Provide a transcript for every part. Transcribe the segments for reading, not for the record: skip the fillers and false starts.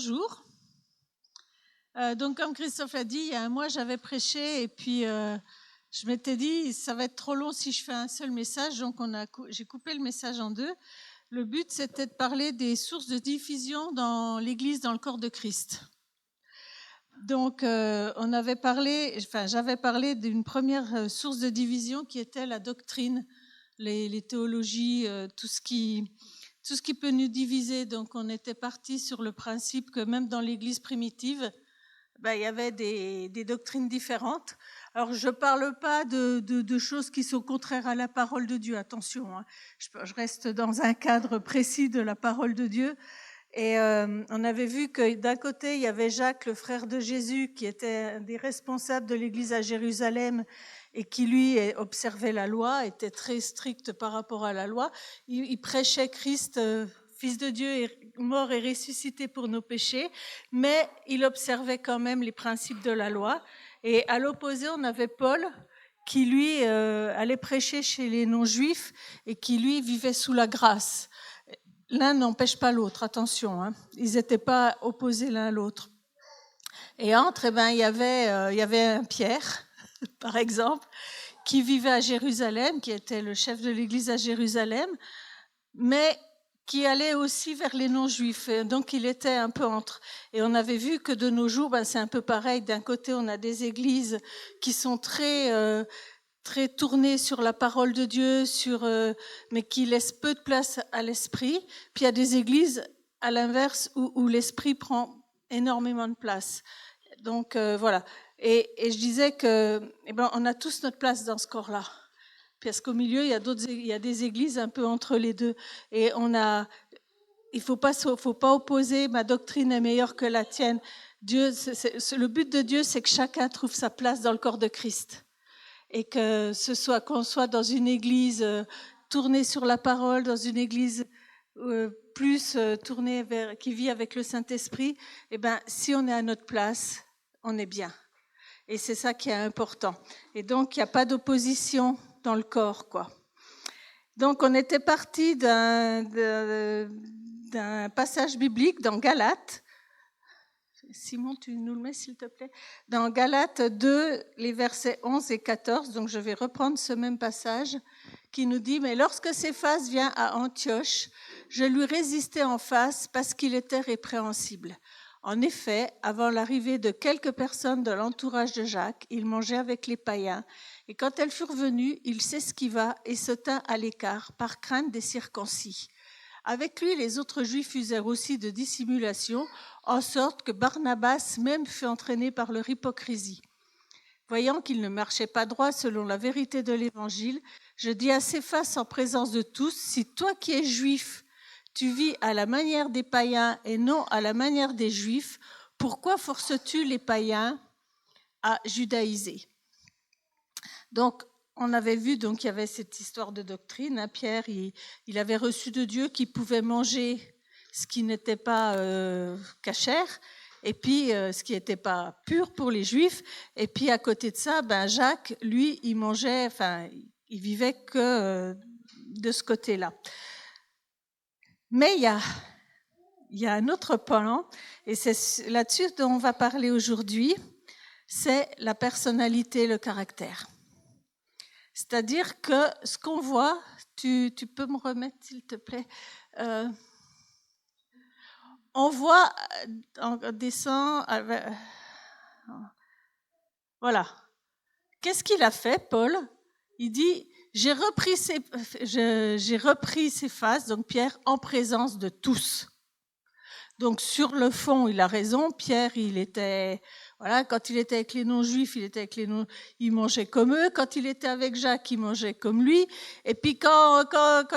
bonjour. Donc, comme Christophe l'a dit, il y a un mois, j'avais prêché et puis je m'étais dit, ça va être trop long si je fais un seul message. Donc, j'ai coupé le message en deux. Le but, c'était de parler des sources de division dans l'Église, dans le corps de Christ. Donc, j'avais parlé d'une première source de division qui était la doctrine, les théologies, tout ce qui peut nous diviser. Donc, on était parti sur le principe que même dans l'Église primitive, il y avait des doctrines différentes. Alors, je ne parle pas de choses qui sont contraires à la parole de Dieu, attention, hein. Je reste dans un cadre précis de la parole de Dieu. Et on avait vu que d'un côté, il y avait Jacques, le frère de Jésus, qui était un des responsables de l'Église à Jérusalem et qui, lui, observait la loi, était très strict par rapport à la loi. Il prêchait Christ, Fils de Dieu, est mort et ressuscité pour nos péchés, mais il observait quand même les principes de la loi. Et à l'opposé, on avait Paul, qui, lui, allait prêcher chez les non-juifs et qui, lui, vivait sous la grâce. L'un n'empêche pas l'autre, attention, hein. Ils n'étaient pas opposés l'un à l'autre. Et entre, il y avait un Pierre, par exemple, qui vivait à Jérusalem, qui était le chef de l'église à Jérusalem, mais qui allait aussi vers les non-juifs. Donc, il était un peu entre. Et on avait vu que de nos jours, c'est un peu pareil. D'un côté, on a des églises qui sont très tournées sur la parole de Dieu, mais qui laissent peu de place à l'esprit. Puis il y a des églises, à l'inverse, où l'esprit prend énormément de place. Donc, voilà. Et je disais que, on a tous notre place dans ce corps-là. Parce qu'au milieu, il y a des églises un peu entre les deux. Et il faut pas opposer, ma doctrine est meilleure que la tienne. Le but de Dieu, c'est que chacun trouve sa place dans le corps de Christ. Et que qu'on soit dans une église tournée sur la parole, dans une église plus tournée qui vit avec le Saint-Esprit, si on est à notre place, on est bien. Et c'est ça qui est important. Et donc, il n'y a pas d'opposition dans le corps, quoi. Donc, on était parti d'un passage biblique dans Galates. Simon, tu nous le mets, s'il te plaît. Dans Galates 2, les versets 11 et 14, donc je vais reprendre ce même passage qui nous dit « Mais lorsque Céphas vient à Antioche, je lui résistai en face parce qu'il était répréhensible. En effet, avant l'arrivée de quelques personnes de l'entourage de Jacques, il mangeait avec les païens. Et quand elles furent venues, il s'esquiva et se tint à l'écart par crainte des circoncis. Avec lui, les autres Juifs usèrent aussi de dissimulation, en sorte que Barnabas même fut entraîné par leur hypocrisie. Voyant qu'il ne marchait pas droit selon la vérité de l'Évangile, je dis à Céphas en présence de tous, si toi qui es juif, tu vis à la manière des païens et non à la manière des Juifs, pourquoi forces-tu les païens à judaïser ?» Donc, on avait vu qu'il y avait cette histoire de doctrine. Hein. Pierre, il avait reçu de Dieu qu'il pouvait manger ce qui n'était pas cachère, et puis ce qui n'était pas pur pour les Juifs. Et puis à côté de ça, Jacques, lui, il vivait que de ce côté-là. Mais il y a un autre plan, et c'est là-dessus dont on va parler aujourd'hui, c'est la personnalité, le caractère. C'est-à-dire que ce qu'on voit, tu peux me remettre s'il te plaît, on voit, on descend, voilà. Qu'est-ce qu'il a fait, Paul ? Il dit, j'ai repris Céphas, donc Pierre, en présence de tous. Donc sur le fond, il a raison. Pierre, quand il était avec les non-juifs, il mangeait comme eux. Quand il était avec Jacques, il mangeait comme lui. Et puis quand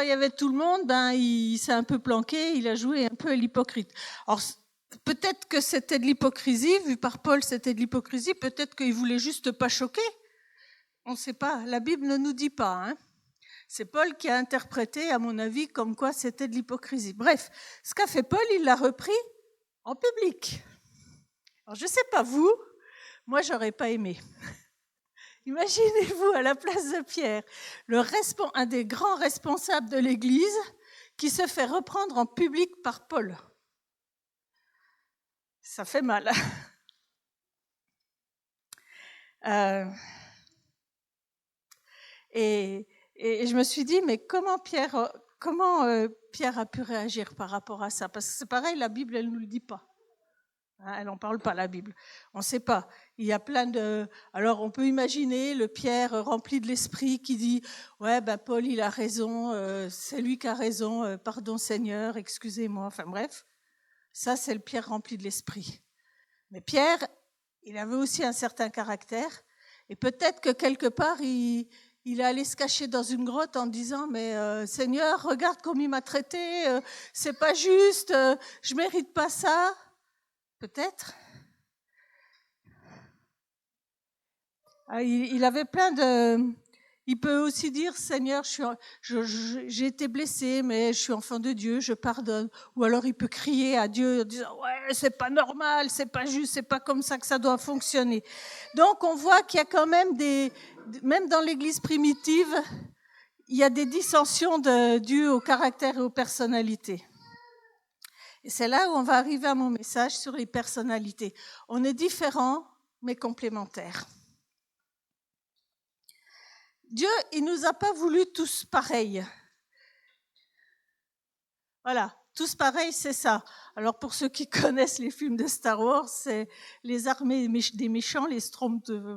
il y avait tout le monde, il s'est un peu planqué, il a joué un peu à l'hypocrite. Alors peut-être que c'était de l'hypocrisie, vu par Paul, c'était de l'hypocrisie. Peut-être qu'il voulait juste pas choquer. On ne sait pas. La Bible ne nous dit pas, hein. C'est Paul qui a interprété, à mon avis, comme quoi c'était de l'hypocrisie. Bref, ce qu'a fait Paul, il l'a repris en public. Alors, je ne sais pas vous, moi, j'aurais pas aimé. Imaginez-vous à la place de Pierre, un des grands responsables de l'Église, qui se fait reprendre en public par Paul. ça fait mal. Et je me suis dit, mais comment Pierre a pu réagir par rapport à ça? Parce que c'est pareil, la Bible, elle ne nous le dit pas. Elle n'en parle pas, la Bible. On ne sait pas. Il y a plein de... Alors, on peut imaginer le Pierre rempli de l'esprit qui dit « Ouais, ben Paul, il a raison, c'est lui qui a raison, pardon Seigneur, excusez-moi. » Enfin bref, ça, c'est le Pierre rempli de l'esprit. Mais Pierre, il avait aussi un certain caractère. Et peut-être que quelque part, il est allé se cacher dans une grotte en disant « Mais Seigneur, regarde comme il m'a traité, c'est pas juste, je mérite pas ça. » Peut-être. Il avait plein de... Il peut aussi dire, Seigneur, j'ai été blessé, mais je suis enfant de Dieu, je pardonne. Ou alors il peut crier à Dieu en disant, ouais, c'est pas normal, c'est pas juste, c'est pas comme ça que ça doit fonctionner. Donc on voit qu'il y a quand même même dans l'Église primitive, il y a des dissensions dues au caractère et aux personnalités. Et c'est là où on va arriver à mon message sur les personnalités. On est différents, mais complémentaires. Dieu, il nous a pas voulu tous pareils. Voilà, tous pareils, c'est ça. Alors pour ceux qui connaissent les films de Star Wars, c'est les armées des méchants, les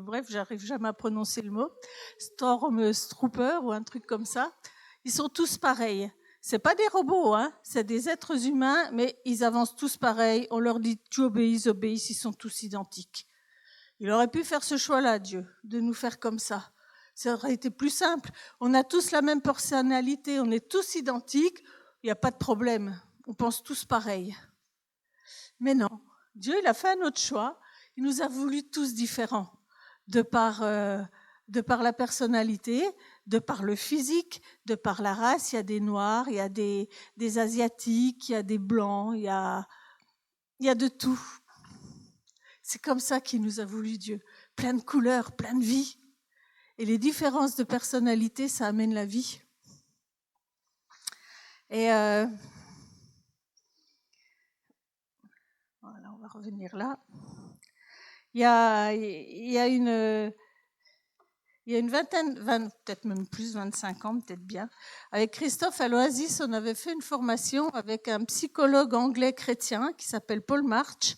bref, j'arrive jamais à prononcer le mot, Stormtroopers ou un truc comme ça. Ils sont tous pareils. C'est pas des robots, hein, c'est des êtres humains, mais ils avancent tous pareil. On leur dit tu obéis, ils sont tous identiques. Il aurait pu faire ce choix-là, Dieu, de nous faire comme ça. Ça aurait été plus simple. On a tous la même personnalité, on est tous identiques, il n'y a pas de problème. On pense tous pareil. Mais non, Dieu, il a fait un autre choix. Il nous a voulu tous différents, de par la personnalité, de par le physique, de par la race. Il y a des noirs, il y a des asiatiques, il y a des blancs, il y a de tout. C'est comme ça qu'il nous a voulu, Dieu. Plein de couleurs, plein de vie. Et les différences de personnalité, ça amène la vie. Et voilà, on va revenir là. Il y a une vingtaine, peut-être même plus, 25 ans, peut-être bien. Avec Christophe à l'Oasis, on avait fait une formation avec un psychologue anglais chrétien qui s'appelle Paul March.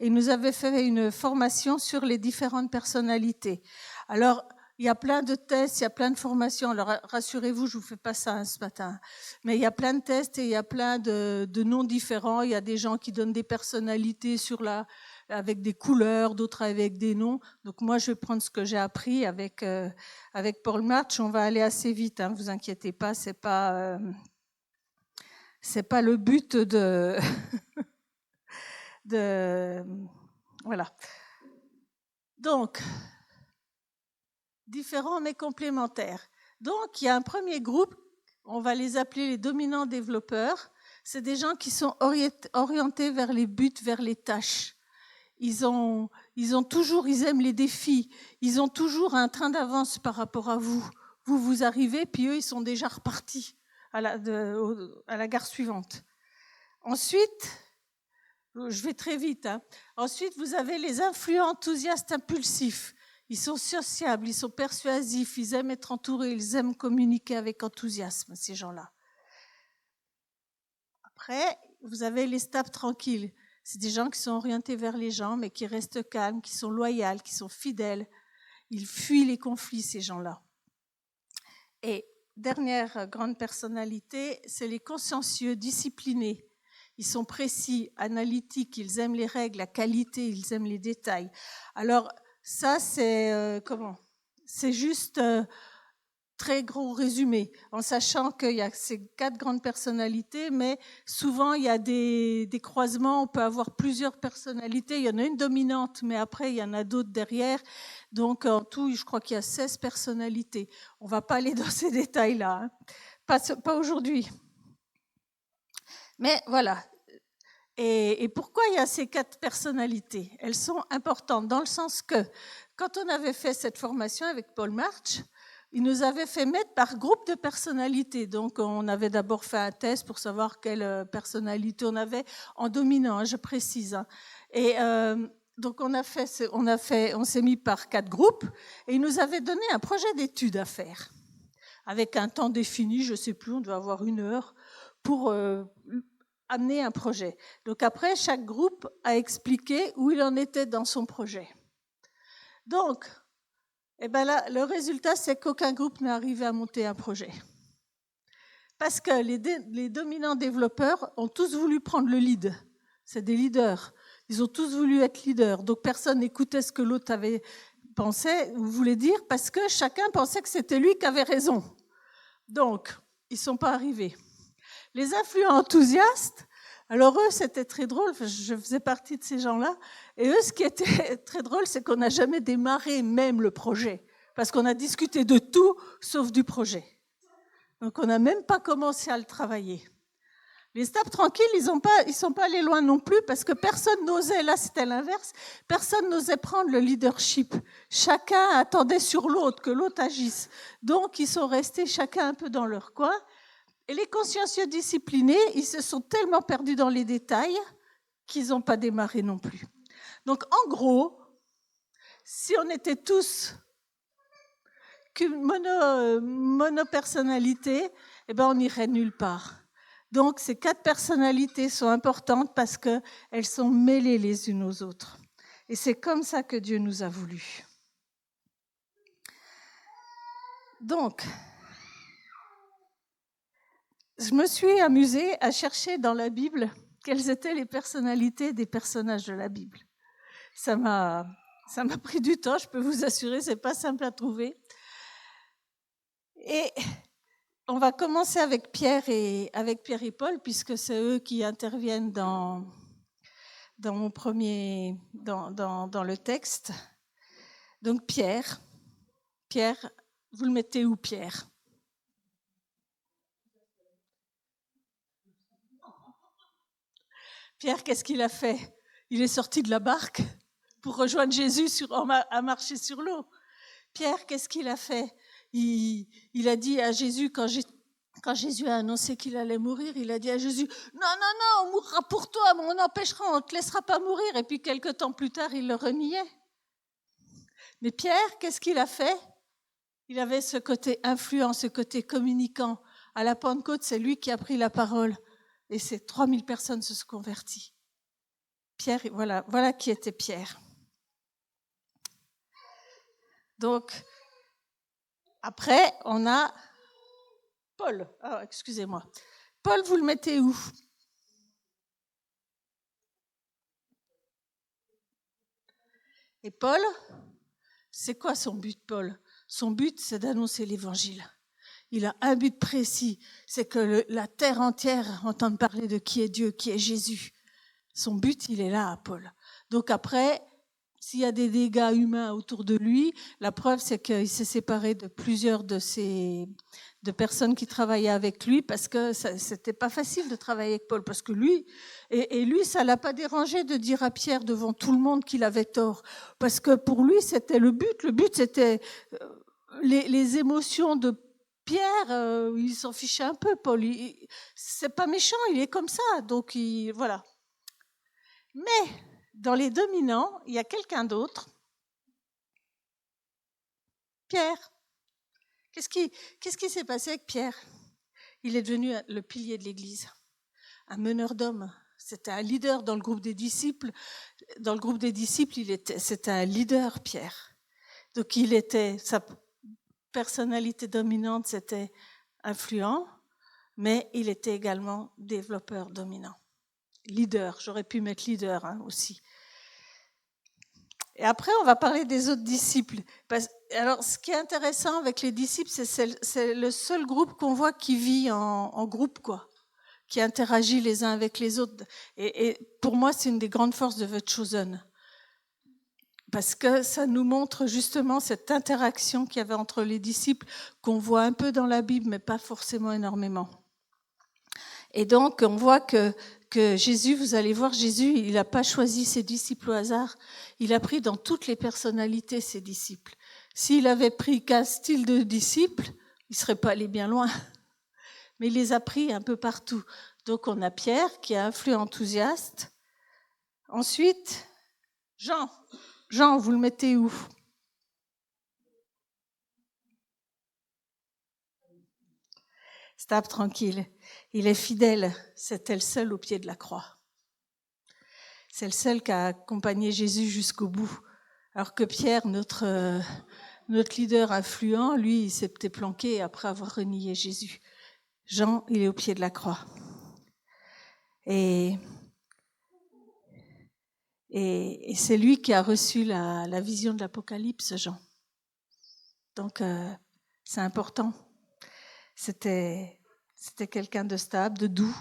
Et il nous avait fait une formation sur les différentes personnalités. Alors, il y a plein de tests, il y a plein de formations. Alors, rassurez-vous, je ne vous fais pas ça ce matin. Mais il y a plein de tests et il y a plein de noms différents. Il y a des gens qui donnent des personnalités avec des couleurs, d'autres avec des noms. Donc, moi, je vais prendre ce que j'ai appris avec Paul March. On va aller assez vite, hein, vous inquiétez pas. C'est pas le but voilà. Donc, différents mais complémentaires. Donc, il y a un premier groupe, on va les appeler les dominants développeurs. C'est des gens qui sont orientés vers les buts, vers les tâches. Ils aiment les défis. Ils ont toujours un train d'avance par rapport à vous. Vous arrivez, puis eux, ils sont déjà repartis à la gare suivante. Ensuite, je vais très vite. Hein. Ensuite, vous avez les influents enthousiastes impulsifs. Ils sont sociables, ils sont persuasifs, ils aiment être entourés, ils aiment communiquer avec enthousiasme, ces gens-là. Après, vous avez les stables tranquilles. C'est des gens qui sont orientés vers les gens, mais qui restent calmes, qui sont loyaux, qui sont fidèles. Ils fuient les conflits, ces gens-là. Et dernière grande personnalité, c'est les consciencieux, disciplinés. Ils sont précis, analytiques, ils aiment les règles, la qualité, ils aiment les détails. Alors, ça, c'est c'est juste très gros résumé, en sachant qu'il y a ces 4 grandes personnalités, mais souvent, il y a des croisements, on peut avoir plusieurs personnalités. Il y en a une dominante, mais après, il y en a d'autres derrière. Donc, en tout, je crois qu'il y a 16 personnalités. On ne va pas aller dans ces détails-là, hein. Pas aujourd'hui. Mais voilà. Et pourquoi il y a ces 4 personnalités? Elles sont importantes dans le sens que, quand on avait fait cette formation avec Paul March, il nous avait fait mettre par groupe de personnalités. Donc, on avait d'abord fait un test pour savoir quelle personnalité on avait en dominant, je précise. Et donc, on s'est mis par 4 groupes et il nous avait donné un projet d'étude à faire avec un temps défini, je ne sais plus, on doit avoir 1 heure pour amener un projet. Donc après, chaque groupe a expliqué où il en était dans son projet. Donc, là, le résultat, c'est qu'aucun groupe n'est arrivé à monter un projet. Parce que les dominants développeurs ont tous voulu prendre le lead. C'est des leaders. Ils ont tous voulu être leaders. Donc personne n'écoutait ce que l'autre avait pensé ou voulait dire parce que chacun pensait que c'était lui qui avait raison. Donc, ils ne sont pas arrivés. Les influents enthousiastes, alors eux, c'était très drôle, je faisais partie de ces gens-là, et eux, ce qui était très drôle, c'est qu'on n'a jamais démarré même le projet, parce qu'on a discuté de tout, sauf du projet. Donc on n'a même pas commencé à le travailler. Les stables tranquilles, ils sont pas allés loin non plus, parce que personne n'osait, là c'était l'inverse, personne n'osait prendre le leadership. Chacun attendait sur l'autre, que l'autre agisse. Donc ils sont restés chacun un peu dans leur coin. Et les consciencieux disciplinés, ils se sont tellement perdus dans les détails qu'ils n'ont pas démarré non plus. Donc, en gros, si on était tous qu'une monopersonnalité, on n'irait nulle part. Donc, ces 4 personnalités sont importantes parce qu'elles sont mêlées les unes aux autres. Et c'est comme ça que Dieu nous a voulu. Donc, je me suis amusée à chercher dans la Bible quelles étaient les personnalités des personnages de la Bible. Ça m'a pris du temps, je peux vous assurer, c'est pas simple à trouver. Et on va commencer avec Pierre et Paul, puisque c'est eux qui interviennent dans mon premier, dans le texte. Donc Pierre, vous le mettez où, Pierre ? Pierre, qu'est-ce qu'il a fait ? Il est sorti de la barque pour rejoindre Jésus à marcher sur l'eau. Pierre, qu'est-ce qu'il a fait ? Il a dit à Jésus, quand Jésus a annoncé qu'il allait mourir, il a dit à Jésus, non, on mourra pour toi, mais on ne te laissera pas mourir. Et puis quelques temps plus tard, il le reniait. Mais Pierre, qu'est-ce qu'il a fait ? Il avait ce côté influent, ce côté communicant. À la Pentecôte, c'est lui qui a pris la parole. Et ces 3000 personnes se sont converties. Pierre, voilà qui était Pierre. Donc, après, on a Paul. Ah, excusez-moi. Paul, vous le mettez où ? Et Paul, c'est quoi son but, Paul ? Son but, c'est d'annoncer l'évangile. Il a un but précis, c'est que la terre entière entende parler de qui est Dieu, qui est Jésus. Son but, il est là, Paul. Donc après, s'il y a des dégâts humains autour de lui, la preuve, c'est qu'il s'est séparé de plusieurs de personnes qui travaillaient avec lui, parce que c'était pas facile de travailler avec Paul, parce que lui, ça l'a pas dérangé de dire à Pierre devant tout le monde qu'il avait tort, parce que pour lui, c'était le but. Le but, c'était les émotions de Pierre, il s'en fichait un peu, Paul. C'est pas méchant, il est comme ça. Donc, voilà. Mais, dans les dominants, il y a quelqu'un d'autre. Pierre. Qu'est-ce qui s'est passé avec Pierre ? Il est devenu le pilier de l'Église, un meneur d'hommes. C'était un leader dans le groupe des disciples. Dans le groupe des disciples, c'était un leader, Pierre. Donc, sa personnalité dominante, c'était influent, mais il était également développeur dominant. Leader, j'aurais pu mettre leader aussi. Et après, on va parler des autres disciples. Alors, ce qui est intéressant avec les disciples, c'est le seul groupe qu'on voit qui vit en groupe, qui interagit les uns avec les autres. Et pour moi, c'est une des grandes forces de The Chosen. Parce que ça nous montre justement cette interaction qu'il y avait entre les disciples, qu'on voit un peu dans la Bible, mais pas forcément énormément. Et donc, on voit que Jésus, vous allez voir, Jésus, il n'a pas choisi ses disciples au hasard. Il a pris dans toutes les personnalités ses disciples. S'il avait pris qu'un style de disciple, il ne serait pas allé bien loin. Mais il les a pris un peu partout. Donc on a Pierre qui est influent enthousiaste. Ensuite, Jean. Jean, vous le mettez où? Stable tranquille. Il est fidèle. C'était le seul au pied de la croix. C'est le seul qui a accompagné Jésus jusqu'au bout. Alors que Pierre, notre leader influent, lui, il s'est peut-être planqué après avoir renié Jésus. Jean, il est au pied de la croix. Et c'est lui qui a reçu la vision de l'Apocalypse, Jean. Donc, c'est important. C'était quelqu'un de stable, de doux.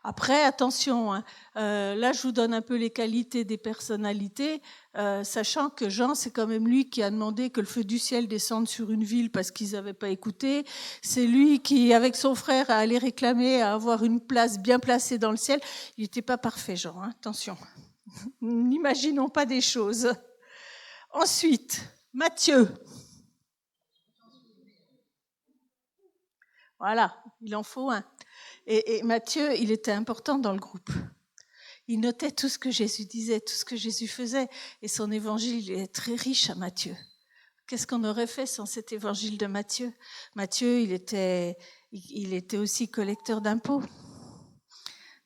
Après, attention, hein, là, je vous donne un peu les qualités des personnalités, sachant que Jean, c'est quand même lui qui a demandé que le feu du ciel descende sur une ville parce qu'ils n'avaient pas écouté. C'est lui qui, avec son frère, a allé réclamer à avoir une place bien placée dans le ciel. Il n'était pas parfait, Jean, hein, attention. N'imaginons pas des choses. Ensuite, Matthieu. Voilà, il en faut un. Et Matthieu, il était important dans le groupe. Il notait tout ce que Jésus disait, tout ce que Jésus faisait. Et son évangile est très riche à Matthieu. Qu'est-ce qu'on aurait fait sans cet évangile de Matthieu? Matthieu, il était aussi collecteur d'impôts.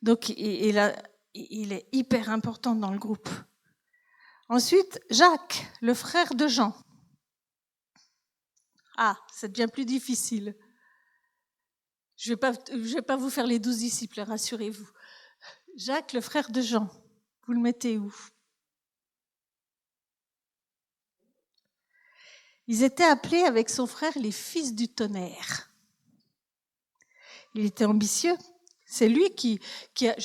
Donc, il est hyper important dans le groupe. Ensuite, Jacques, le frère de Jean. Ah, ça devient plus difficile. Je vais pas vous faire les 12 disciples, rassurez-vous. Jacques, le frère de Jean, vous le mettez où? Ils étaient appelés avec son frère les fils du tonnerre. Il était ambitieux. C'est lui qui a...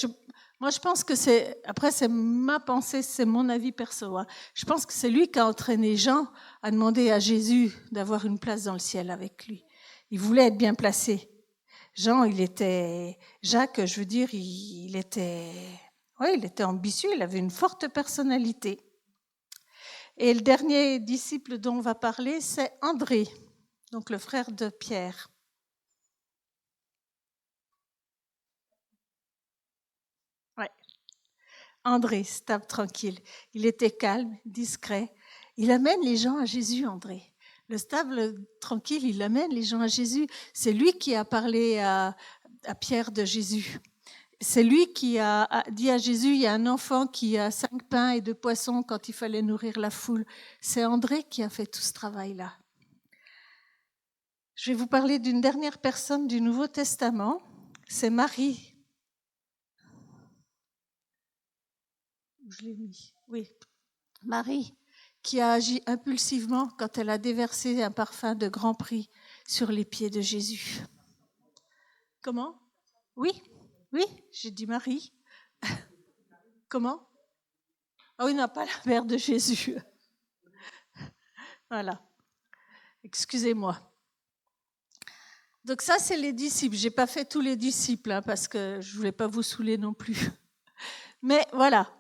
Moi, je pense que c'est ma pensée, c'est mon avis perso. Hein. Je pense que c'est lui qui a entraîné Jean à demander à Jésus d'avoir une place dans le ciel avec lui. Il voulait être bien placé. Jacques, je veux dire, il était ambitieux, il avait une forte personnalité. Et le dernier disciple dont on va parler, c'est André, donc le frère de Pierre. Ouais. André, stable tranquille. Il était calme, discret. Il amène les gens à Jésus, André. Le stable tranquille, il amène les gens à Jésus. C'est lui qui a parlé à Pierre de Jésus. C'est lui qui a dit à Jésus, il y a un enfant qui a 5 pains et 2 poissons quand il fallait nourrir la foule. C'est André qui a fait tout ce travail-là. Je vais vous parler d'une dernière personne du Nouveau Testament, c'est Marie. Je l'ai mis, oui. Marie, qui a agi impulsivement quand elle a déversé un parfum de grand prix sur les pieds de Jésus. Comment? Oui, j'ai dit Marie. Comment? Ah oui, non, pas la mère de Jésus. Voilà. Excusez-moi. Donc ça, c'est les disciples. J'ai pas fait tous les disciples hein, parce que je voulais pas vous saouler non plus. Mais voilà.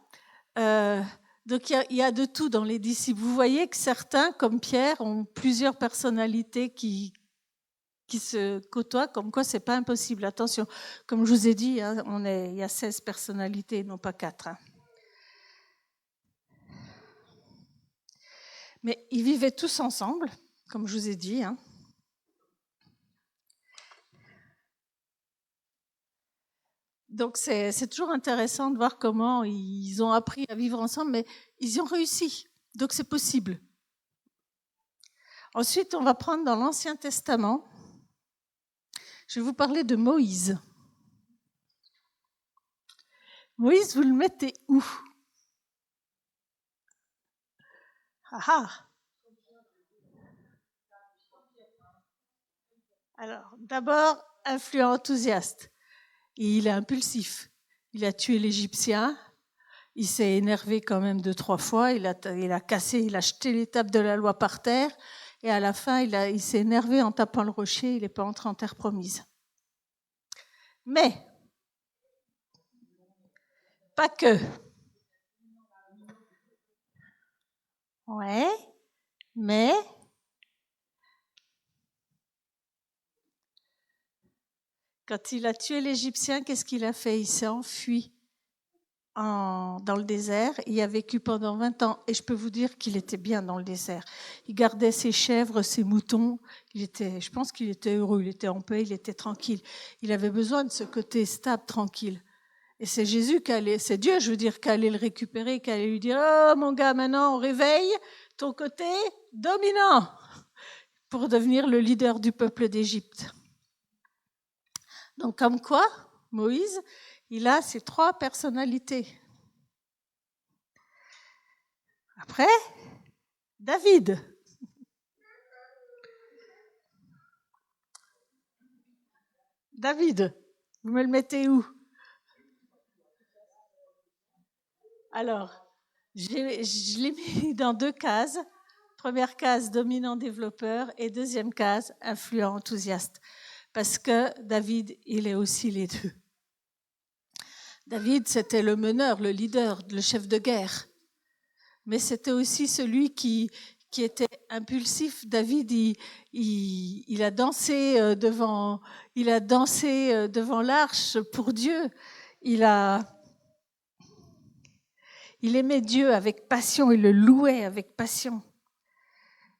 Donc il y a de tout dans les disciples. Vous voyez que certains, comme Pierre, ont plusieurs personnalités qui se côtoient, comme quoi c'est pas impossible. Attention, comme je vous ai dit, hein, il y a 16 personnalités, non pas 4. Hein. Mais ils vivaient tous ensemble, comme je vous ai dit. Hein. Donc c'est toujours intéressant de voir comment ils ont appris à vivre ensemble, mais ils y ont réussi. Donc c'est possible. Ensuite, on va prendre dans l'Ancien Testament. Je vais vous parler de Moïse. Moïse, vous le mettez où? Alors, d'abord, influent enthousiaste. Et il est impulsif. Il a tué l'Égyptien. Il s'est énervé quand même 2-3 fois. Il a cassé, il a jeté les tables de la loi par terre. Et à la fin, il s'est énervé en tapant le rocher. Il n'est pas entré en terre promise. Mais, pas que. Ouais, mais Quand il a tué l'Égyptien, qu'est-ce qu'il a fait? Il s'est enfui dans le désert. Il a vécu pendant 20 ans. Et je peux vous dire qu'il était bien dans le désert. Il gardait ses chèvres, ses moutons. Je pense qu'il était heureux, il était en paix, il était tranquille. Il avait besoin de ce côté stable, tranquille. Et c'est c'est Dieu, je veux dire, qui allait le récupérer, qui allait lui dire, oh mon gars, maintenant on réveille ton côté dominant pour devenir le leader du peuple d'Égypte. Donc comme quoi, Moïse, il a ces 3 personnalités. Après, David. David, vous me le mettez où? Alors, je l'ai mis dans 2 cases. Première case, dominant développeur, et deuxième case, influent enthousiaste. Parce que David, il est aussi les deux. David, c'était le meneur, le leader, le chef de guerre. Mais c'était aussi celui qui était impulsif. David, il a dansé devant l'arche pour Dieu. Il aimait Dieu avec passion, il le louait avec passion.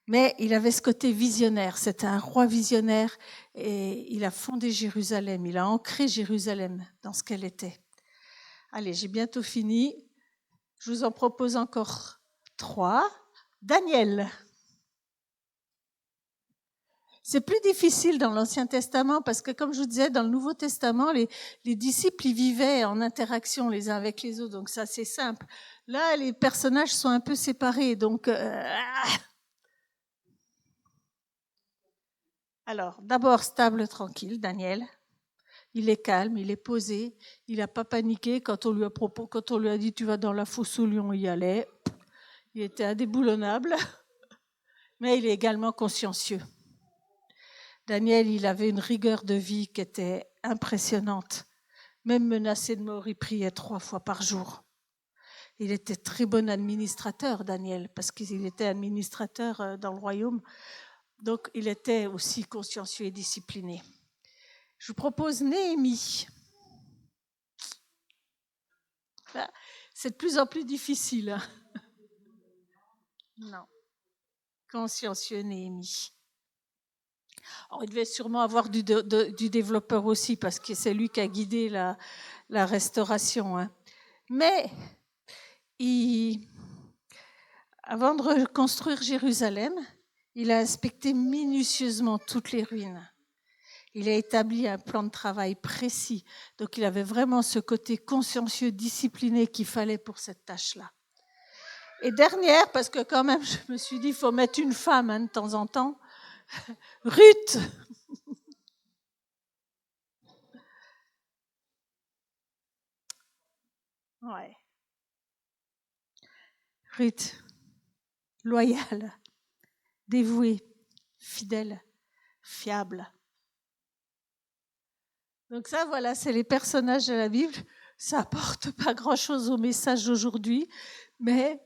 Mais il avait ce côté visionnaire, c'était un roi visionnaire et il a fondé Jérusalem, il a ancré Jérusalem dans ce qu'elle était. Allez, j'ai bientôt fini. Je vous en propose encore 3. Daniel. C'est plus difficile dans l'Ancien Testament parce que, comme je vous disais, dans le Nouveau Testament, les disciples, ils vivaient en interaction les uns avec les autres, donc ça, c'est simple. Là, les personnages sont un peu séparés, donc... Alors, d'abord, stable, tranquille, Daniel. Il est calme, il est posé, il n'a pas paniqué quand on lui a dit tu vas dans la fosse aux lions, il y allait. Il était indéboulonnable, mais il est également consciencieux. Daniel, il avait une rigueur de vie qui était impressionnante. Même menacé de mort, il priait 3 fois par jour. Il était très bon administrateur, Daniel, parce qu'il était administrateur dans le royaume. Donc, il était aussi consciencieux et discipliné. Je vous propose Néhémie. C'est de plus en plus difficile. Non. Consciencieux Néhémie. Alors, il devait sûrement avoir du développeur aussi, parce que c'est lui qui a guidé la restauration. Hein. Mais, avant de reconstruire Jérusalem, il a inspecté minutieusement toutes les ruines. Il a établi un plan de travail précis. Donc, il avait vraiment ce côté consciencieux, discipliné qu'il fallait pour cette tâche-là. Et dernière, parce que quand même, je me suis dit, il faut mettre une femme de temps en temps, Ruth. Ouais. Ruth, loyale, dévouée, fidèle, fiable. Donc ça, voilà, c'est les personnages de la Bible. Ça apporte pas grand-chose au message d'aujourd'hui, mais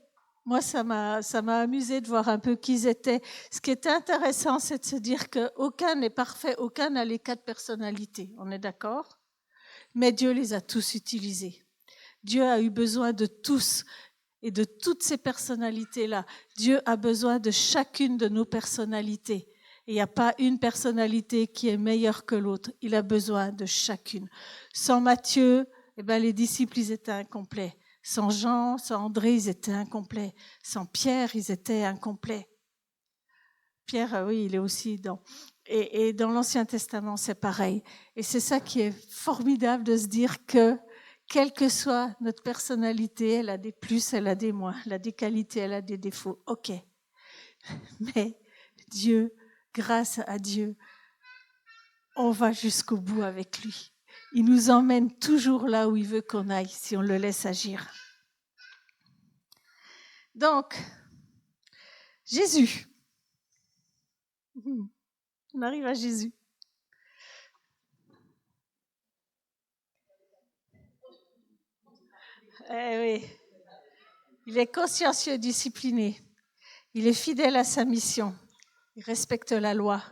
moi, ça m'a amusé de voir un peu qui ils étaient. Ce qui était intéressant, c'est de se dire qu'aucun n'est parfait, aucun n'a les 4 personnalités. On est d'accord? Mais Dieu les a tous utilisés. Dieu a eu besoin de tous et de toutes ces personnalités-là. Dieu a besoin de chacune de nos personnalités. Il n'y a pas une personnalité qui est meilleure que l'autre. Il a besoin de chacune. Sans Matthieu, les disciples, ils étaient incomplets. Sans Jean, sans André, ils étaient incomplets. Sans Pierre, ils étaient incomplets. Pierre, oui, il est aussi dans... Et dans l'Ancien Testament, c'est pareil. Et c'est ça qui est formidable de se dire que, quelle que soit notre personnalité, elle a des plus, elle a des moins. Elle a des qualités, elle a des défauts. OK. Mais Dieu, grâce à Dieu, on va jusqu'au bout avec lui. Il nous emmène toujours là où il veut qu'on aille, si on le laisse agir. Donc, Jésus. On arrive à Jésus. Oui. Il est consciencieux, discipliné. Il est fidèle à sa mission. Il respecte la loi.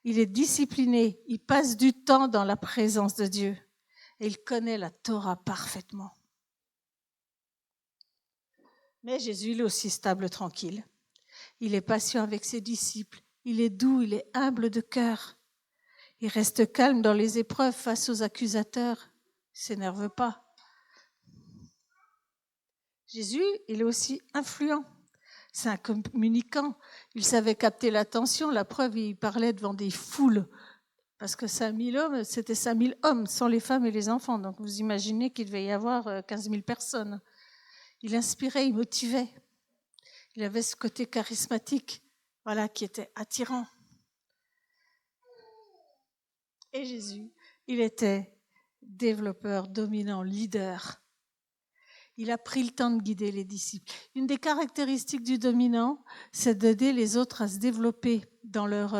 il est discipliné, il passe du temps dans la présence de Dieu et il connaît la Torah parfaitement. Mais Jésus, il est aussi stable, tranquille. Il est patient avec ses disciples, il est doux, il est humble de cœur. Il reste calme dans les épreuves face aux accusateurs, il ne s'énerve pas. Jésus, il est aussi influent. C'est un communicant. Il savait capter l'attention. La preuve, il parlait devant des foules. Parce que 5000 hommes, c'était 5000 hommes, sans les femmes et les enfants. Donc vous imaginez qu'il devait y avoir 15 000 personnes. Il inspirait, il motivait. Il avait ce côté charismatique, voilà, qui était attirant. Et Jésus, il était développeur, dominant, leader. Il a pris le temps de guider les disciples. Une des caractéristiques du dominant, c'est d'aider les autres à se développer dans leur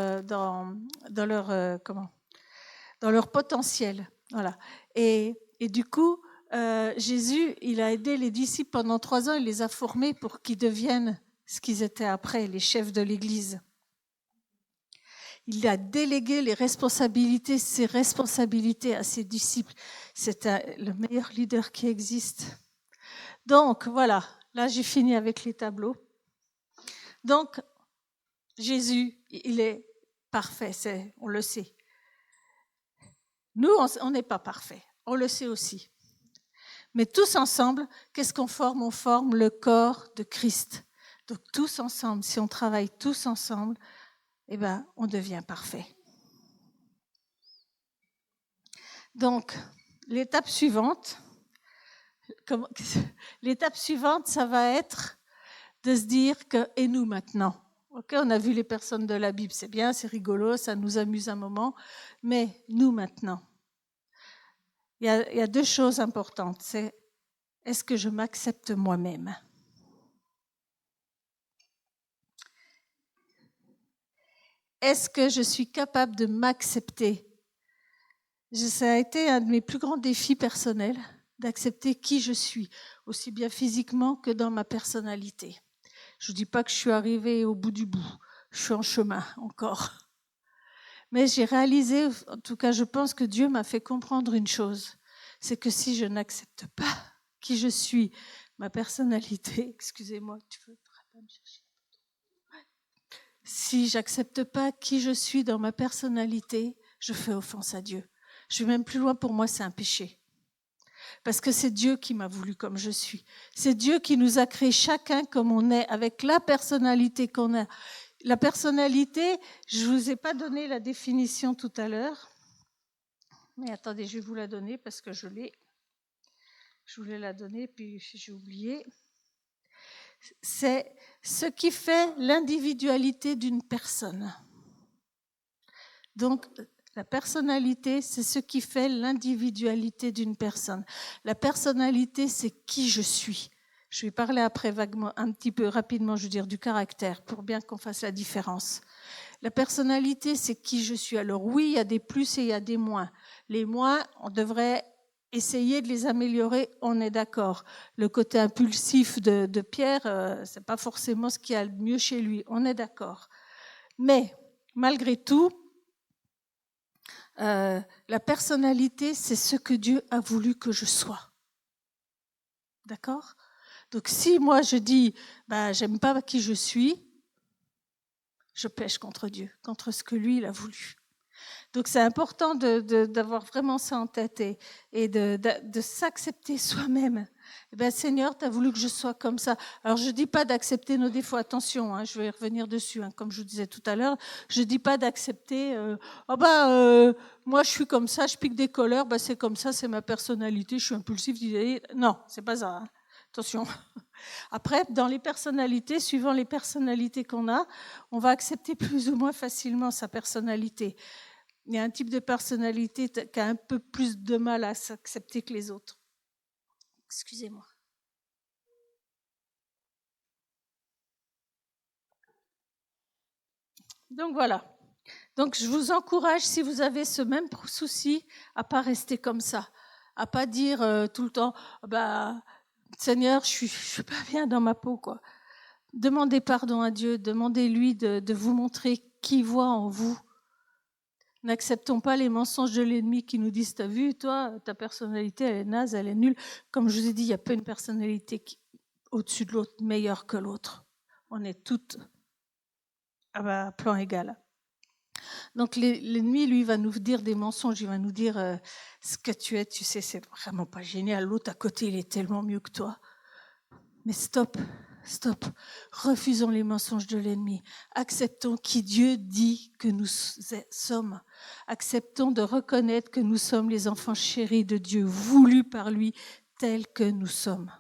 potentiel. Voilà. Et du coup, Jésus, il a aidé les disciples pendant 3 ans, il les a formés pour qu'ils deviennent ce qu'ils étaient après, les chefs de l'Église. Il a délégué ses responsabilités à ses disciples. C'était le meilleur leader qui existe. Donc, voilà, là j'ai fini avec les tableaux. Donc, Jésus, il est parfait, on le sait. Nous, on n'est pas parfait, on le sait aussi. Mais tous ensemble, qu'est-ce qu'on forme ? On forme le corps de Christ. Donc tous ensemble, si on travaille tous ensemble, eh ben, on devient parfait. Donc, l'étape suivante, ça va être de se dire que, et nous maintenant ? Ok, on a vu les personnes de la Bible, c'est bien, c'est rigolo, ça nous amuse un moment, mais nous maintenant, il y a 2 choses importantes. C'est, est-ce que je m'accepte moi-même ? Est-ce que je suis capable de m'accepter ? Ça a été un de mes plus grands défis personnels, d'accepter qui je suis, aussi bien physiquement que dans ma personnalité. Je ne dis pas que je suis arrivée au bout du bout, je suis en chemin encore. Mais j'ai réalisé, en tout cas je pense que Dieu m'a fait comprendre une chose, c'est que si je n'accepte pas qui je suis, ma personnalité, excusez-moi, tu veux me chercher ? Si j'accepte pas qui je suis dans ma personnalité, je fais offense à Dieu. Je vais même plus loin, pour moi c'est un péché. Parce que c'est Dieu qui m'a voulu comme je suis. C'est Dieu qui nous a créé chacun comme on est, avec la personnalité qu'on a. La personnalité, je ne vous ai pas donné la définition tout à l'heure. Mais attendez, je vais vous la donner parce que je l'ai. Je voulais la donner, puis j'ai oublié. C'est ce qui fait l'individualité d'une personne. Donc, la personnalité, c'est ce qui fait l'individualité d'une personne. La personnalité, c'est qui je suis. Je vais parler après vaguement, un petit peu rapidement, je veux dire, du caractère, pour bien qu'on fasse la différence. La personnalité, c'est qui je suis. Alors oui, il y a des plus et il y a des moins. Les moins, on devrait essayer de les améliorer, on est d'accord. Le côté impulsif de Pierre, c'est pas forcément ce qu'il y a de mieux chez lui, on est d'accord. Mais, malgré tout, la personnalité, c'est ce que Dieu a voulu que je sois. D'accord ? Donc si moi je dis, j'aime pas qui je suis, je pêche contre Dieu, contre ce que lui il a voulu. Donc c'est important d'avoir vraiment ça en tête et de s'accepter soi-même. Seigneur, tu as voulu que je sois comme ça. Alors je ne dis pas d'accepter nos défauts, attention, je vais y revenir dessus, comme je vous disais tout à l'heure. Je ne dis pas d'accepter, moi je suis comme ça, je pique des colères, c'est comme ça, c'est ma personnalité, je suis impulsif. Non, c'est pas ça, attention. Après, dans les personnalités, suivant les personnalités qu'on a, on va accepter plus ou moins facilement sa personnalité. Il y a un type de personnalité qui a un peu plus de mal à s'accepter que les autres. Excusez-moi. Donc voilà. Donc je vous encourage, si vous avez ce même souci, à pas rester comme ça, à pas dire tout le temps, Seigneur, je suis pas bien dans ma peau, quoi. Demandez pardon à Dieu, demandez-lui de vous montrer qui voit en vous N'acceptons pas les mensonges de l'ennemi qui nous disent « T'as vu, toi, ta personnalité, elle est naze, elle est nulle. » Comme je vous ai dit, il n'y a pas une personnalité au-dessus de l'autre, meilleure que l'autre. On est toutes à plan égal. Donc l'ennemi, lui, va nous dire des mensonges, il va nous dire ce que tu es, tu sais, c'est vraiment pas génial. L'autre à côté, il est tellement mieux que toi. Mais stop. Refusons les mensonges de l'ennemi. Acceptons qui Dieu dit que nous sommes. Acceptons de reconnaître que nous sommes les enfants chéris de Dieu, voulus par lui, tels que nous sommes.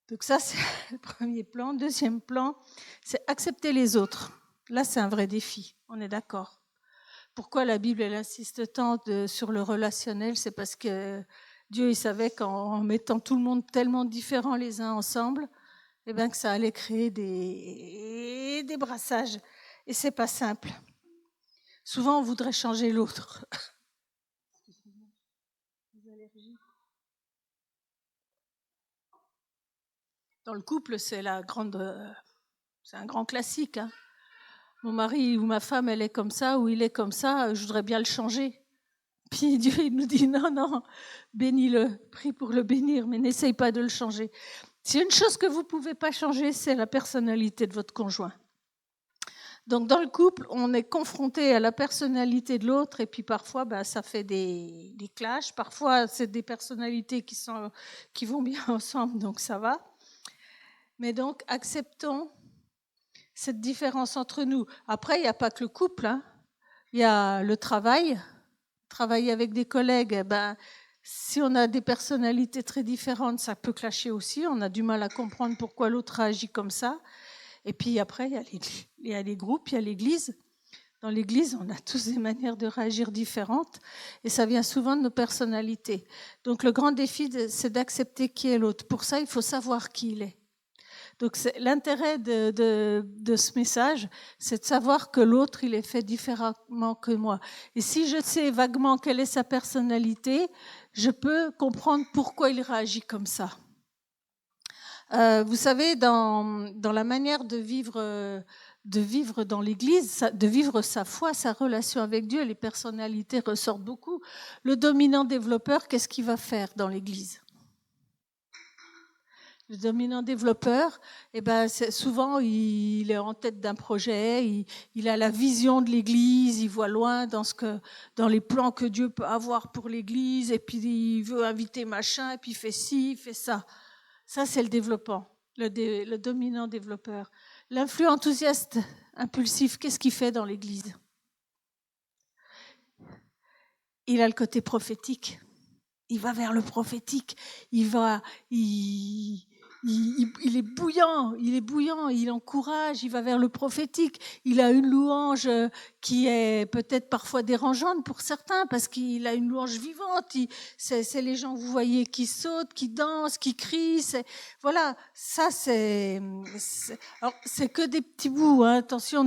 Donc ça, c'est le premier plan. Deuxième plan, c'est accepter les autres. Là, c'est un vrai défi, on est d'accord. Pourquoi la Bible, elle insiste tant sur le relationnel? C'est parce que Dieu, il savait qu'en mettant tout le monde tellement différents les uns ensemble, eh bien que ça allait créer des brassages. Et c'est pas simple. Souvent, on voudrait changer l'autre. Dans le couple, c'est un grand classique. Hein. Mon mari ou ma femme, elle est comme ça, ou il est comme ça, je voudrais bien le changer. Puis Dieu, il nous dit non, bénis-le, prie pour le bénir, mais n'essaye pas de le changer. S'il y a une chose que vous ne pouvez pas changer, c'est la personnalité de votre conjoint. Donc dans le couple, on est confronté à la personnalité de l'autre, et puis parfois, ça fait des clashs. Parfois, c'est des personnalités qui vont bien ensemble, donc ça va. Mais donc, acceptons cette différence entre nous. Après, il n'y a pas que le couple, hein. Il y a le travail. Travailler avec des collègues, si on a des personnalités très différentes, ça peut clasher aussi. On a du mal à comprendre pourquoi l'autre agit comme ça. Et puis après, il y a les groupes, il y a l'église. Dans l'église, on a tous des manières de réagir différentes. Et ça vient souvent de nos personnalités. Donc le grand défi, c'est d'accepter qui est l'autre. Pour ça, il faut savoir qui il est. Donc l'intérêt de ce message, c'est de savoir que l'autre, il est fait différemment que moi. Et si je sais vaguement quelle est sa personnalité, je peux comprendre pourquoi il réagit comme ça. Vous savez, dans la manière de vivre dans l'Église, de vivre sa foi, sa relation avec Dieu, les personnalités ressortent beaucoup. Le dominant développeur, qu'est-ce qu'il va faire dans l'Église ? Le dominant développeur, souvent, il est en tête d'un projet, il a la vision de l'Église, il voit loin dans les plans que Dieu peut avoir pour l'Église, et puis il veut inviter machin, et puis il fait ci, il fait ça. Ça, c'est le développant, le dominant développeur. L'influent enthousiaste impulsif, qu'est-ce qu'il fait dans l'Église ? Il a le côté prophétique. Il va vers le prophétique. Il est bouillant, il encourage, il va vers le prophétique. Il a une louange qui est peut-être parfois dérangeante pour certains parce qu'il a une louange vivante. C'est les gens, vous voyez, qui sautent, qui dansent, qui crient. Voilà, ça alors, c'est que des petits bouts. Hein. Attention,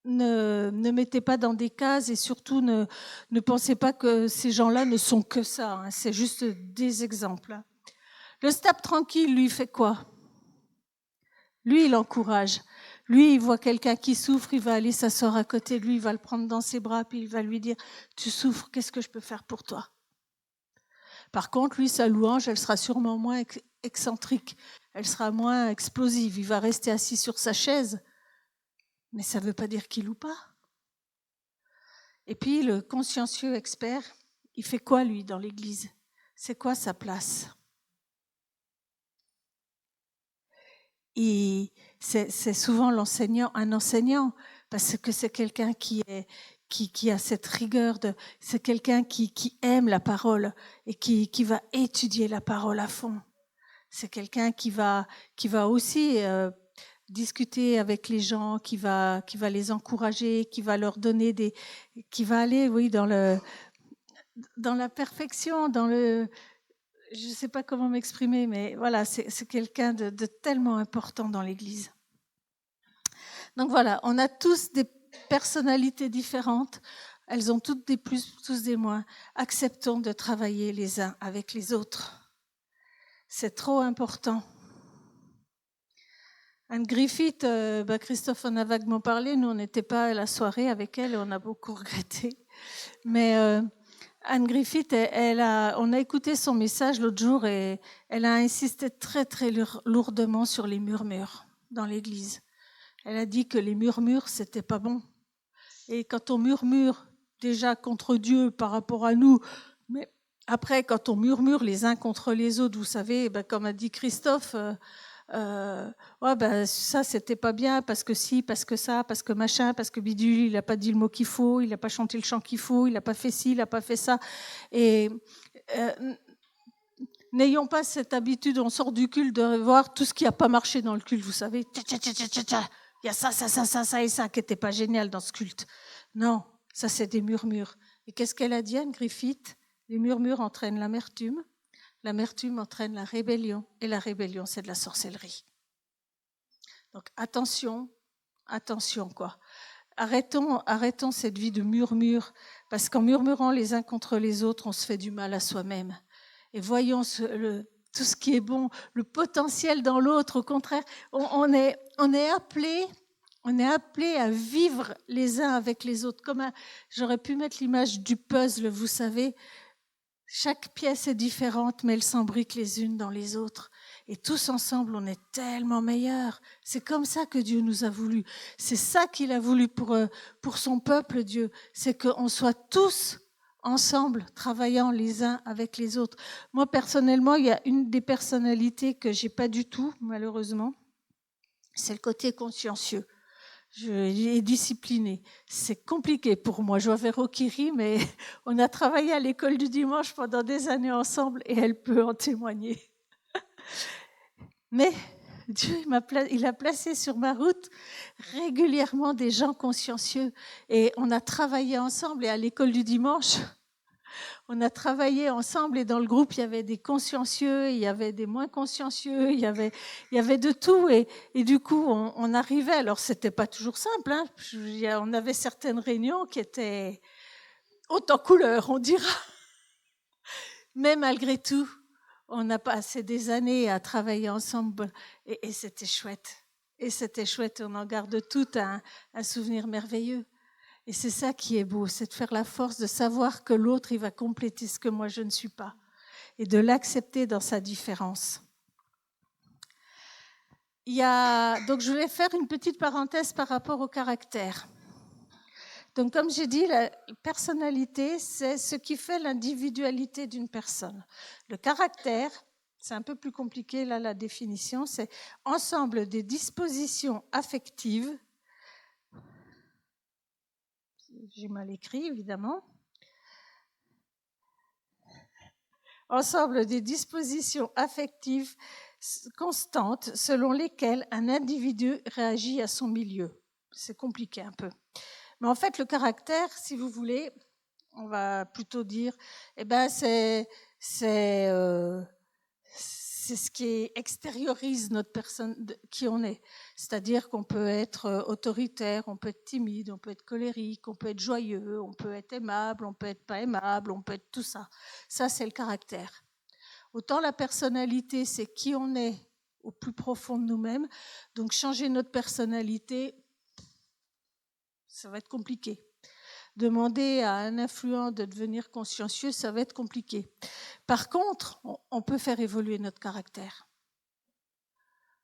ne mettez pas dans des cases et surtout ne pensez pas que ces gens-là ne sont que ça. Hein. C'est juste des exemples. Le stap tranquille, lui, fait quoi ? Lui, il encourage. Lui, il voit quelqu'un qui souffre, il va aller s'asseoir à côté de lui, il va le prendre dans ses bras, puis il va lui dire « Tu souffres, qu'est-ce que je peux faire pour toi ?» Par contre, lui, sa louange, elle sera sûrement moins excentrique, elle sera moins explosive. Il va rester assis sur sa chaise, mais ça ne veut pas dire qu'il loue pas. Et puis, le consciencieux expert, il fait quoi, lui, dans l'Église ? C'est quoi sa place ? Et c'est souvent un enseignant, parce que c'est quelqu'un qui a cette rigueur, c'est quelqu'un qui aime la parole et qui va étudier la parole à fond. C'est quelqu'un qui va aussi discuter avec les gens, qui va les encourager, qui va leur donner qui va aller, oui, dans la perfection, je ne sais pas comment m'exprimer, mais voilà, c'est quelqu'un de tellement important dans l'Église. Donc voilà, on a tous des personnalités différentes, elles ont toutes des plus, tous des moins. Acceptons de travailler les uns avec les autres. C'est trop important. Anne Griffith, Christophe en a vaguement parlé, nous on n'était pas à la soirée avec elle et on a beaucoup regretté. Mais Anne Griffith, on a écouté son message l'autre jour et elle a insisté très très lourdement sur les murmures dans l'église. Elle a dit que les murmures, c'était pas bon. Et quand on murmure déjà contre Dieu par rapport à nous, mais après quand on murmure les uns contre les autres, vous savez, comme a dit Christophe, ça c'était pas bien parce que si, parce que ça, parce que machin, parce que bidule, il a pas dit le mot qu'il faut, il a pas chanté le chant qu'il faut, il a pas fait ci, il a pas fait ça. Et n'ayons pas cette habitude, on sort du culte de voir tout ce qui a pas marché dans le culte, vous savez. Il y a ça et ça qui n'était pas génial dans ce culte. Non, ça c'est des murmures. Et qu'est-ce qu'elle a dit, Anne Griffith ? Les murmures entraînent l'amertume. L'amertume entraîne la rébellion, et la rébellion, c'est de la sorcellerie. Donc attention, quoi. Arrêtons cette vie de murmure, parce qu'en murmurant les uns contre les autres, on se fait du mal à soi-même. Et voyons tout ce qui est bon, le potentiel dans l'autre. Au contraire, on est appelé à vivre les uns avec les autres. J'aurais pu mettre l'image du puzzle, vous savez. Chaque pièce est différente, mais elles s'embriquent les unes dans les autres. Et tous ensemble, on est tellement meilleurs. C'est comme ça que Dieu nous a voulu. C'est ça qu'il a voulu pour son peuple, Dieu. C'est qu'on soit tous ensemble, travaillant les uns avec les autres. Moi, personnellement, il y a une des personnalités que j'ai pas du tout, malheureusement. C'est le côté consciencieux. Et disciplinée. C'est compliqué pour moi. Je vois Véro qui rit, mais on a travaillé à l'école du dimanche pendant des années ensemble et elle peut en témoigner. Mais Dieu, il a placé sur ma route régulièrement des gens consciencieux et on a travaillé ensemble et à l'école du dimanche, on a travaillé ensemble et dans le groupe, il y avait des consciencieux, il y avait des moins consciencieux, il y avait de tout. Et du coup, on arrivait, alors c'était pas toujours simple, hein. On avait certaines réunions qui étaient hautes en couleur, on dira. Mais malgré tout, on a passé des années à travailler ensemble et c'était chouette. Et c'était chouette, on en garde tout un souvenir merveilleux. Et c'est ça qui est beau, c'est de faire la force de savoir que l'autre, il va compléter ce que moi je ne suis pas. Et de l'accepter dans sa différence. Donc je vais faire une petite parenthèse par rapport au caractère. Donc comme j'ai dit, la personnalité, c'est ce qui fait l'individualité d'une personne. Le caractère, c'est un peu plus compliqué là la définition, c'est ensemble des dispositions affectives. J'ai mal écrit, évidemment. Ensemble des dispositions affectives constantes selon lesquelles un individu réagit à son milieu. C'est compliqué un peu. Mais en fait, le caractère, si vous voulez, on va plutôt dire, c'est ce qui extériorise notre personne, qui on est. C'est-à-dire qu'on peut être autoritaire, on peut être timide, on peut être colérique, on peut être joyeux, on peut être aimable, on peut être pas aimable, on peut être tout ça. Ça, c'est le caractère. Autant la personnalité, c'est qui on est au plus profond de nous-mêmes. Donc, changer notre personnalité, ça va être compliqué. Demander à un influent de devenir consciencieux, ça va être compliqué. Par contre, on peut faire évoluer notre caractère.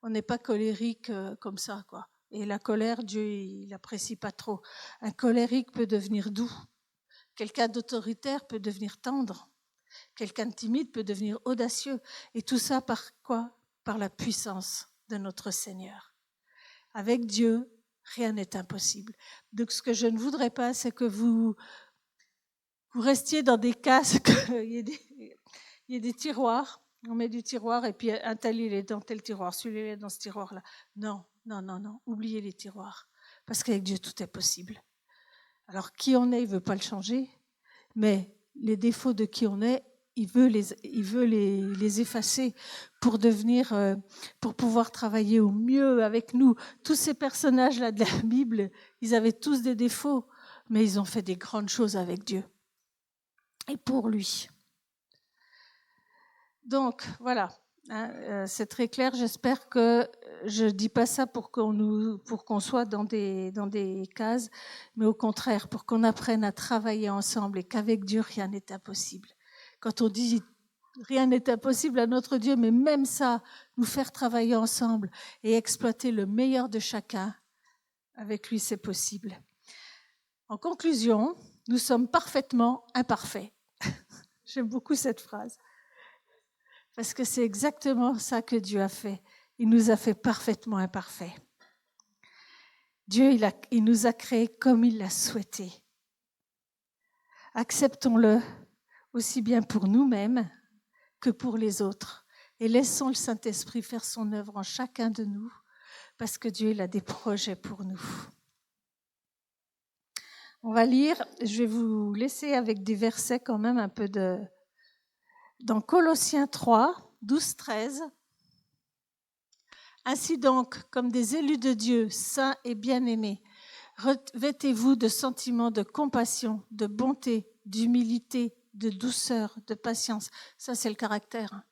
On n'est pas colérique comme ça, quoi. Et la colère, Dieu, il n'apprécie pas trop. Un colérique peut devenir doux. Quelqu'un d'autoritaire peut devenir tendre. Quelqu'un de timide peut devenir audacieux. Et tout ça par quoi ? Par la puissance de notre Seigneur. Avec Dieu, rien n'est impossible. Donc, ce que je ne voudrais pas, c'est que vous restiez dans des cases, qu'il y ait des tiroirs. On met du tiroir et puis un tel, il est dans tel tiroir, celui-là, il est dans ce tiroir-là. Non. Oubliez les tiroirs. Parce qu'avec Dieu, tout est possible. Alors, qui on est, il ne veut pas le changer. Mais les défauts de qui on est, il veut les effacer pour pouvoir travailler au mieux avec nous. Tous ces personnages-là de la Bible, ils avaient tous des défauts, mais ils ont fait des grandes choses avec Dieu et pour lui. Donc, voilà. C'est très clair. J'espère que je ne dis pas ça pour qu'on soit dans des cases, mais au contraire, pour qu'on apprenne à travailler ensemble et qu'avec Dieu, rien n'est impossible. Quand on dit rien n'est impossible à notre Dieu, mais même ça, nous faire travailler ensemble et exploiter le meilleur de chacun, avec lui, c'est possible. En conclusion, nous sommes parfaitement imparfaits. J'aime beaucoup cette phrase. Parce que c'est exactement ça que Dieu a fait. Il nous a fait parfaitement imparfaits. Dieu, il nous a créés comme il l'a souhaité. Acceptons-le aussi bien pour nous-mêmes que pour les autres. Et laissons le Saint-Esprit faire son œuvre en chacun de nous, parce que Dieu, il a des projets pour nous. On va lire, je vais vous laisser avec des versets quand même un peu dans Colossiens 3, 12-13. Ainsi donc, comme des élus de Dieu, saints et bien-aimés, revêtez-vous de sentiments de compassion, de bonté, d'humilité, de douceur, de patience. Ça, c'est le caractère.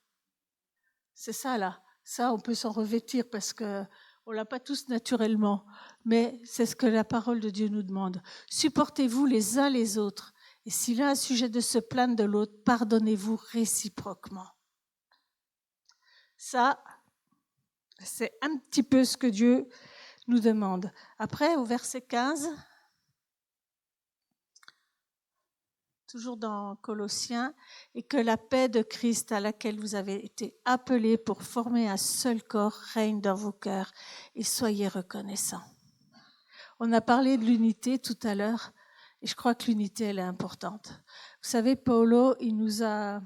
C'est ça, là. Ça, on peut s'en revêtir parce qu'on ne l'a pas tous naturellement. Mais c'est ce que la parole de Dieu nous demande. Supportez-vous les uns les autres. Et s'il a un sujet de se plaindre de l'autre, pardonnez-vous réciproquement. Ça, c'est un petit peu ce que Dieu nous demande. Après, au verset 15, toujours dans Colossiens, et que la paix de Christ à laquelle vous avez été appelés pour former un seul corps règne dans vos cœurs et soyez reconnaissants. On a parlé de l'unité tout à l'heure et je crois que l'unité, elle est importante. Vous savez, Paolo, il nous a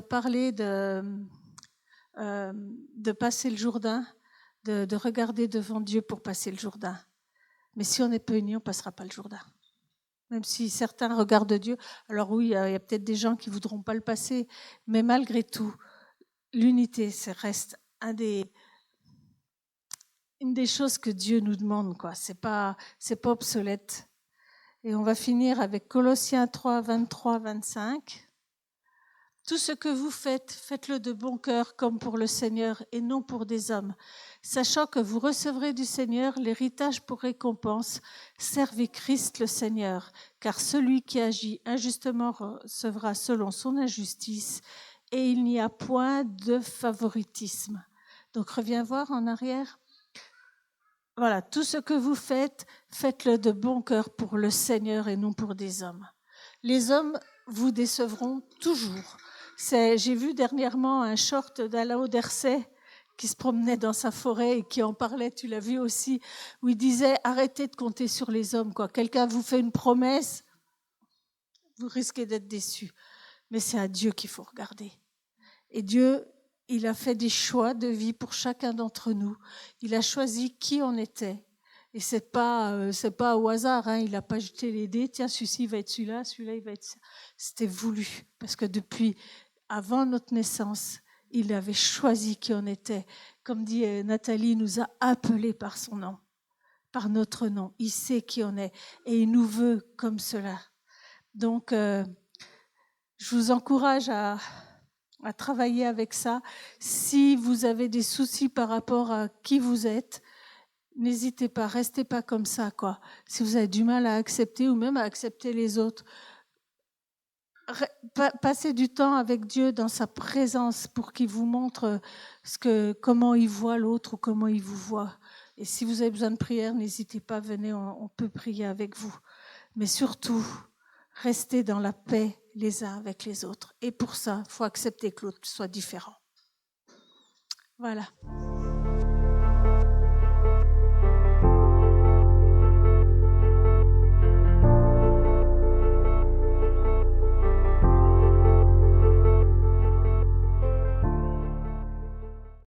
parlé de passer le Jourdain, de regarder devant Dieu pour passer le Jourdain. Mais si on n'est pas unis, on ne passera pas le Jourdain. Même si certains regardent Dieu, alors oui, il y a peut-être des gens qui ne voudront pas le passer, mais malgré tout, l'unité, ça reste une des choses que Dieu nous demande, quoi. C'est pas obsolète. Et on va finir avec Colossiens 3, 23, 25. Tout ce que vous faites, faites-le de bon cœur comme pour le Seigneur et non pour des hommes, sachant que vous recevrez du Seigneur l'héritage pour récompense. Servez Christ le Seigneur, car celui qui agit injustement recevra selon son injustice et il n'y a point de favoritisme. Donc reviens voir en arrière. Voilà, tout ce que vous faites, faites-le de bon cœur pour le Seigneur et non pour des hommes. Les hommes vous décevront toujours. J'ai vu dernièrement un short d'Alain Auderset qui se promenait dans sa forêt et qui en parlait, tu l'as vu aussi, où il disait « Arrêtez de compter sur les hommes. Quoi. Quelqu'un vous fait une promesse, vous risquez d'être déçus. Mais c'est à Dieu qu'il faut regarder. » Et Dieu, il a fait des choix de vie pour chacun d'entre nous. Il a choisi qui on était. Et c'est pas au hasard, hein. Il n'a pas jeté les dés. Tiens, celui-ci va être celui-là, il va être ça. C'était voulu. Parce que depuis, avant notre naissance, il avait choisi qui on était. Comme dit Nathalie, il nous a appelés par son nom, par notre nom. Il sait qui on est. Et il nous veut comme cela. Donc, je vous encourage à travailler avec ça. Si vous avez des soucis par rapport à qui vous êtes, n'hésitez pas, restez pas comme ça, quoi. Si vous avez du mal à accepter ou même à accepter les autres, passez du temps avec Dieu dans sa présence pour qu'il vous montre comment il voit l'autre ou comment il vous voit. Et si vous avez besoin de prière, n'hésitez pas, venez, on peut prier avec vous. Mais surtout, restez dans la paix les uns avec les autres. Et pour ça, il faut accepter que l'autre soit différent. Voilà.